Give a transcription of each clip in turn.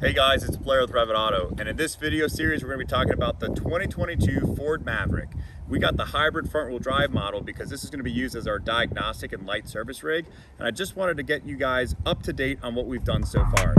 Hey guys, it's Blair with RevitAuto, and in this video series we're going to be talking about the 2022 Ford Maverick. We got the hybrid front-wheel drive model because this is going to be used as our diagnostic and light service rig, and I just wanted to get you guys up to date on what we've done so far.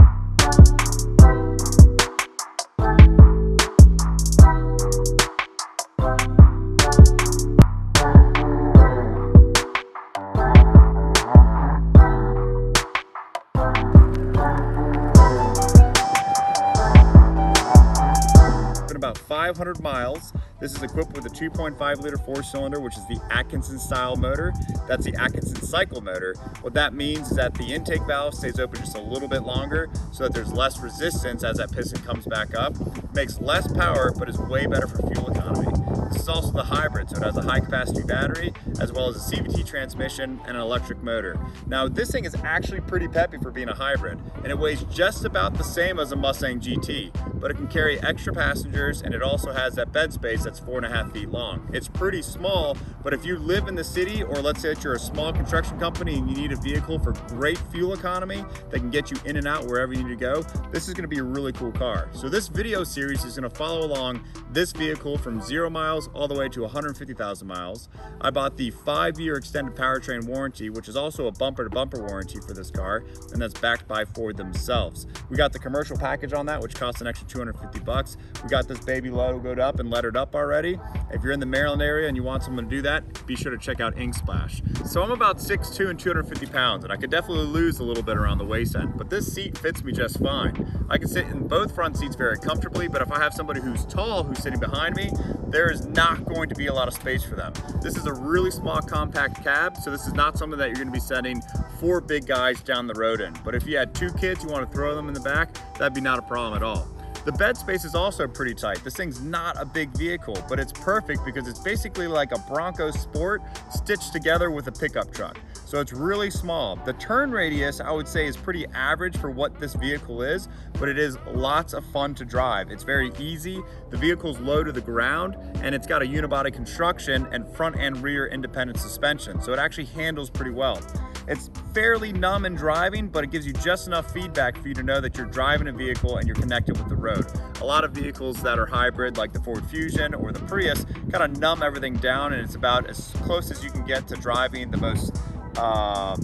About 500 miles. This is equipped with a 2.5 liter 4-cylinder, which is the Atkinson style motor. That's the Atkinson cycle motor. What that means is that the intake valve stays open just a little bit longer so that there's less resistance as that piston comes back up. Makes less power, but is way better for fuel economy. This is also the hybrid, so it has a high capacity battery as well as a CVT transmission and an electric motor. Now this thing is actually pretty peppy for being a hybrid, and it weighs just about the same as a Mustang GT, but it can carry extra passengers, and it also has that bed space that's 4.5 feet long. It's pretty small, but if you live in the city, or let's say that you're a small construction company and you need a vehicle for great fuel economy that can get you in and out wherever you need to go, this is going to be a really cool car. So this video series is going to follow along this vehicle from 0 miles all the way to 150,000 miles. I bought the 5-year extended powertrain warranty, which is also a bumper-to-bumper warranty for this car, and that's backed by Ford themselves. We got the commercial package on that, which costs an extra $250. We got this baby logoed up and lettered up already. If you're in the Maryland area and you want someone to do that, be sure to check out Ink Splash. So I'm about 6'2" and 250 pounds, and I could definitely lose a little bit around the waist end, but this seat fits me just fine. I can sit in both front seats very comfortably, but if I have somebody who's tall who's sitting behind me, there is not going to be a lot of space for them. This is a really small compact cab, so this is not something that you're going to be sending 4 big guys down the road in. But if you had 2 kids, you want to throw them in the back, that'd be not a problem at all. The bed space is also pretty tight. This thing's not a big vehicle, but it's perfect because it's basically like a Bronco Sport stitched together with a pickup truck. So it's really small. The turn radius, I would say, is pretty average for what this vehicle is, but it is lots of fun to drive. It's very easy. The vehicle's low to the ground, and it's got a unibody construction and front and rear independent suspension. So it actually handles pretty well. It's fairly numb in driving, but it gives you just enough feedback for you to know that you're driving a vehicle and you're connected with the road. A lot of vehicles that are hybrid, like the Ford Fusion or the Prius, kind of numb everything down, and it's about as close as you can get to driving the most, I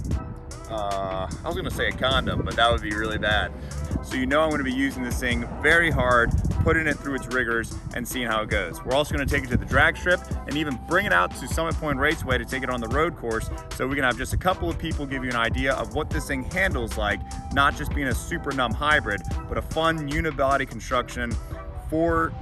was gonna say a condom, but that would be really bad. So you know I'm gonna be using this thing very hard, putting it through its rigors and seeing how it goes. We're also gonna take it to the drag strip and even bring it out to Summit Point Raceway to take it on the road course, so we can have just a couple of people give you an idea of what this thing handles like, not just being a super numb hybrid, but a fun unibody construction for,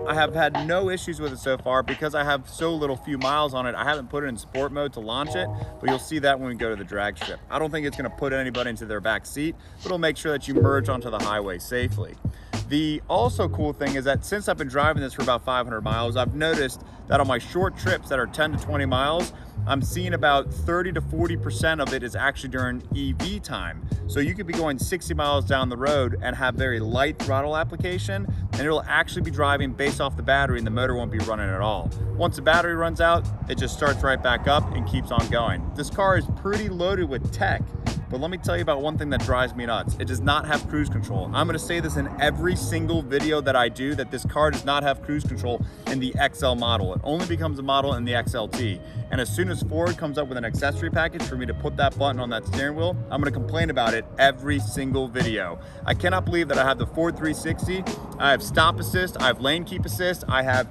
I have had no issues with it so far because I have so few miles on it. I haven't put it in sport mode to launch it, but you'll see that when we go to the drag strip. I don't think it's gonna put anybody into their back seat, but it'll make sure that you merge onto the highway safely. The also cool thing is that since I've been driving this for about 500 miles, I've noticed that on my short trips that are 10 to 20 miles, I'm seeing about 30 to 40% of it is actually during EV time. So you could be going 60 miles down the road and have very light throttle application, and it'll actually be driving based off the battery, and the motor won't be running at all. Once the battery runs out, it just starts right back up and keeps on going. This car is pretty loaded with tech, but let me tell you about one thing that drives me nuts. It does not have cruise control. I'm gonna say this in every single video that I do, that this car does not have cruise control in the XL model. It only becomes a model in the XLT. And as soon as Ford comes up with an accessory package for me to put that button on that steering wheel, I'm gonna complain about it every single video. I cannot believe that I have the Ford 360, I have stop assist, I have lane keep assist, I have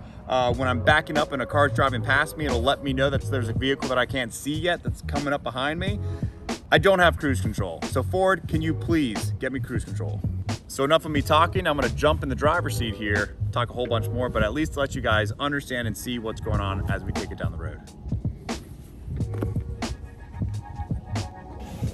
when I'm backing up and a car's driving past me, it'll let me know that there's a vehicle that I can't see yet that's coming up behind me. I don't have cruise control. So Ford, can you please get me cruise control? So enough of me talking, I'm gonna jump in the driver's seat here, talk a whole bunch more, but at least let you guys understand and see what's going on as we take it down the road.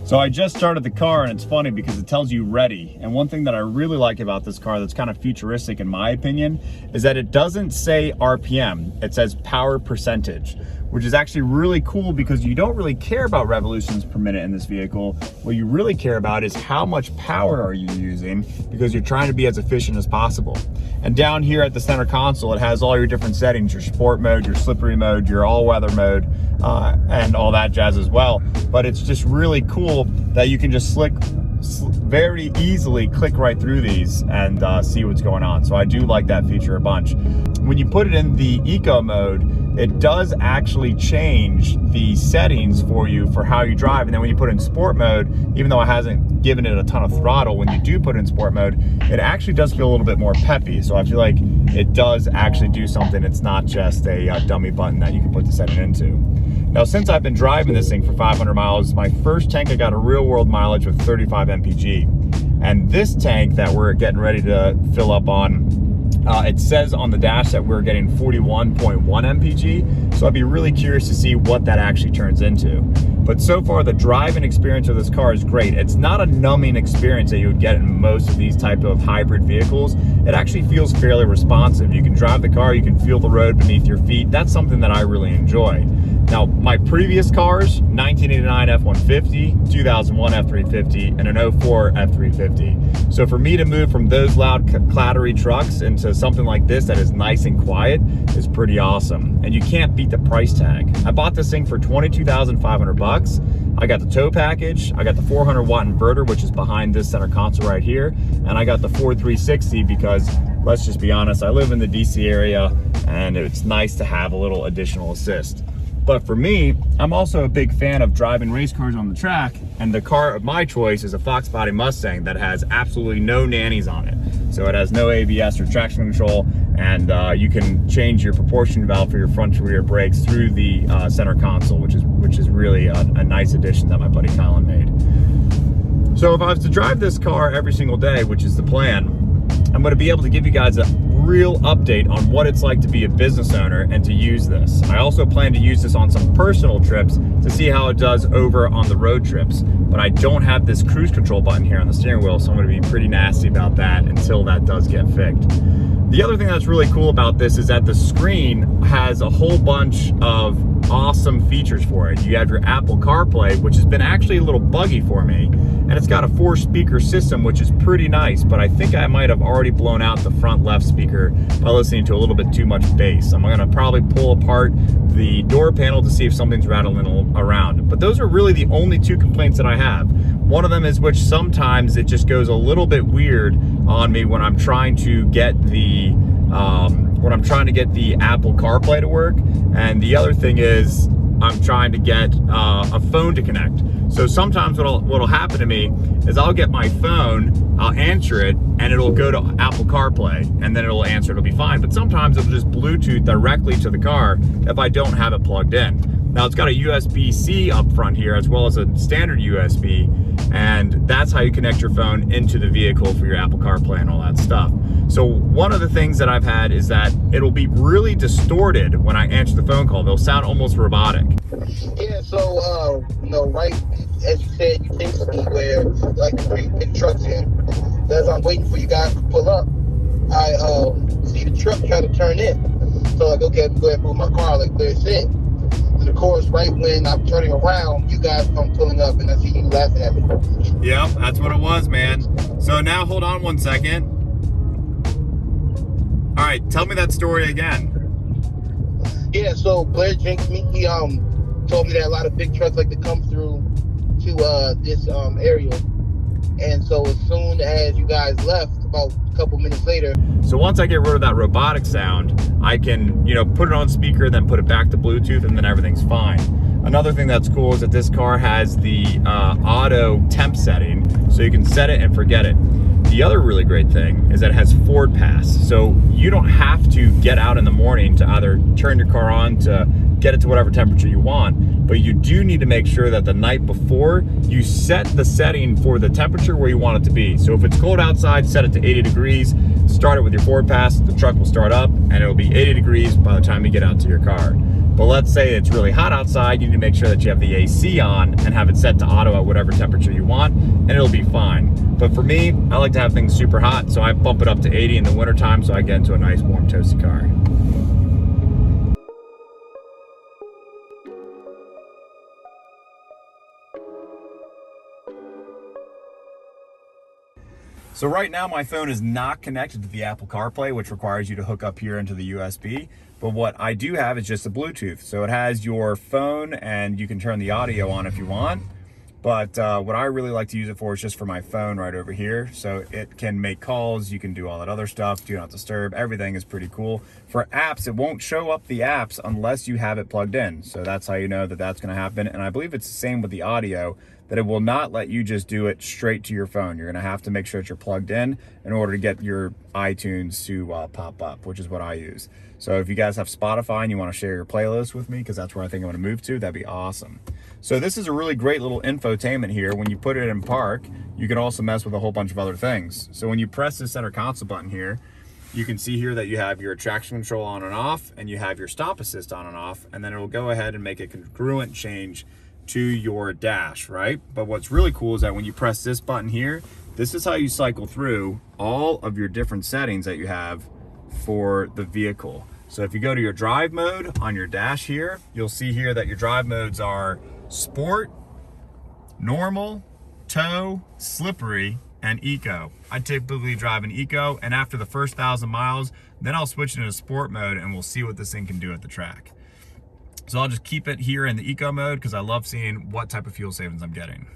So I just started the car, and it's funny because it tells you ready. And one thing that I really like about this car that's kind of futuristic in my opinion is that it doesn't say RPM, it says power percentage, which is actually really cool because you don't really care about revolutions per minute in this vehicle. What you really care about is how much power are you using, because you're trying to be as efficient as possible. And down here at the center console, it has all your different settings, your sport mode, your slippery mode, your all-weather mode, and all that jazz as well. But it's just really cool that you can just very easily click right through these and see what's going on. So I do like that feature a bunch. When you put it in the eco mode, it does actually change the settings for you for how you drive. And then when you put it in sport mode, even though it hasn't given it a ton of throttle, when you do put it in sport mode, it actually does feel a little bit more peppy. So I feel like it does actually do something. It's not just a dummy button that you can put the setting into. Now, since I've been driving this thing for 500 miles, my first tank I got a real world mileage with 35 mpg. And this tank that we're getting ready to fill up on, it says on the dash that we're getting 41.1 mpg. So I'd be really curious to see what that actually turns into. But so far, the driving experience of this car is great. It's not a numbing experience that you would get in most of these type of hybrid vehicles. It actually feels fairly responsive. You can drive the car, you can feel the road beneath your feet. That's something that I really enjoy. Now, my previous cars, 1989 F-150, 2001 F-350, and an 04 F-350. So for me to move from those loud, clattery trucks into something like this that is nice and quiet is pretty awesome. And you can't beat the price tag. I bought this thing for $22,500. I got the tow package, I got the 400 watt inverter, which is behind this center console right here, and I got the Ford 360 because, let's just be honest, I live in the DC area and it's nice to have a little additional assist. But for me, I'm also a big fan of driving race cars on the track, and the car of my choice is a Fox body Mustang that has absolutely no nannies on it. So it has no ABS or traction control, and you can change your proportion valve for your front to rear brakes through the center console, which is really a nice addition that my buddy Colin made. So if I was to drive this car every single day, which is the plan, I'm going to be able to give you guys a real update on what it's like to be a business owner and to use this. I also plan to use this on some personal trips to see how it does over on the road trips, but I don't have this cruise control button here on the steering wheel, so I'm going to be pretty nasty about that until that does get fixed. The other thing that's really cool about this is that the screen has a whole bunch of awesome features for it. You have your Apple CarPlay, which has been actually a little buggy for me, and it's got a 4-speaker system, which is pretty nice, but I think I might have already blown out the front left speaker by listening to a little bit too much bass. I'm gonna probably pull apart the door panel to see if something's rattling around. But those are really the only two complaints that I have. One of them is which sometimes it just goes a little bit weird on me when I'm trying to get the Apple CarPlay to work, and the other thing is I'm trying to get a phone to connect. So sometimes what'll happen to me is I'll get my phone, I'll answer it, and it'll go to Apple CarPlay, and then it'll answer, it'll be fine. But sometimes it'll just Bluetooth directly to the car if I don't have it plugged in. Now it's got a USB-C up front here as well as a standard USB, and that's how you connect your phone into the vehicle for your Apple CarPlay and all that stuff. So one of the things that I've had is that it'll be really distorted when I answer the phone call. They'll sound almost robotic. Yeah, so, right as you said, you think to me where, like, the three big trucks in. As I'm waiting for you guys to pull up, I see the truck trying to turn in. So, like, okay, I'm going to move my car like where it's in. And of course, right when I'm turning around, you guys come pulling up, and I see you laughing at me. Yep, that's what it was, man. So now, hold on one second. All right, tell me that story again. Yeah, so Blair jinxed me. He told me that a lot of big trucks like to come through to this area. And so as soon as you guys left, about a couple minutes later. So once I get rid of that robotic sound, I can, put it on speaker, then put it back to Bluetooth, and then everything's fine. Another thing that's cool is that this car has the auto temp setting, so you can set it and forget it. The other really great thing is that it has Ford Pass, so you don't have to get out in the morning to either turn your car on to get it to whatever temperature you want, but you do need to make sure that the night before you set the setting for the temperature where you want it to be. So if it's cold outside, set it to 80 degrees, start it with your Ford Pass, the truck will start up, and it'll be 80 degrees by the time you get out to your car. But let's say it's really hot outside, you need to make sure that you have the AC on and have it set to auto at whatever temperature you want, and it'll be fine. But for me, I like to have things super hot, so I bump it up to 80 in the wintertime so I get into a nice warm toasty car. So right now my phone is not connected to the Apple CarPlay, which requires you to hook up here into the USB. But what I do have is just a Bluetooth. So it has your phone and you can turn the audio on if you want. But what I really like to use it for is just for my phone right over here. So it can make calls, you can do all that other stuff, do not disturb, everything is pretty cool. For apps, it won't show up the apps unless you have it plugged in. So that's how you know that that's gonna happen. And I believe it's the same with the audio, that it will not let you just do it straight to your phone. You're gonna have to make sure that you're plugged in order to get your iTunes to pop up, which is what I use. So if you guys have Spotify and you wanna share your playlist with me, because that's where I think I'm gonna move to, that'd be awesome. So this is a really great little infotainment here. When you put it in park, you can also mess with a whole bunch of other things. So when you press the center console button here, you can see here that you have your traction control on and off, and you have your stop assist on and off, and then it will go ahead and make a congruent change to your dash, right? But what's really cool is that when you press this button here, this is how you cycle through all of your different settings that you have for the vehicle. So if you go to your drive mode on your dash here, you'll see here that your drive modes are Sport, Normal, Tow, Slippery, and Eco. I typically drive an Eco, and after the first 1,000 miles, then I'll switch into Sport mode and we'll see what this thing can do at the track. So I'll just keep it here in the Eco mode because I love seeing what type of fuel savings I'm getting.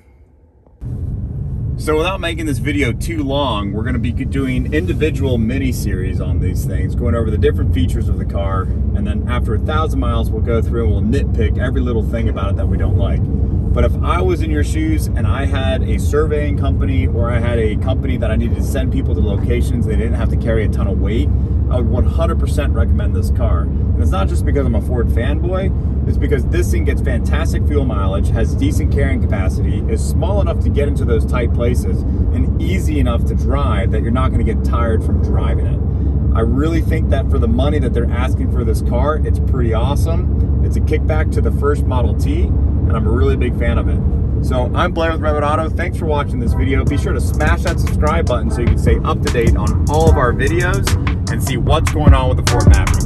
So without making this video too long, we're going to be doing individual mini series on these things, going over the different features of the car, and then after 1,000 miles we'll go through and we'll nitpick every little thing about it that we don't like. But if I was in your shoes and I had a surveying company, or I had a company that I needed to send people to locations, they didn't have to carry a ton of weight, I would 100% recommend this car. And it's not just because I'm a Ford fanboy, it's because this thing gets fantastic fuel mileage, has decent carrying capacity, is small enough to get into those tight places, and easy enough to drive that you're not gonna get tired from driving it. I really think that for the money that they're asking for this car, it's pretty awesome. It's a kickback to the first Model T, and I'm a really big fan of it. So I'm Blair with RevitAuto. Thanks for watching this video. Be sure to smash that subscribe button so you can stay up to date on all of our videos and see what's going on with the Ford Maverick.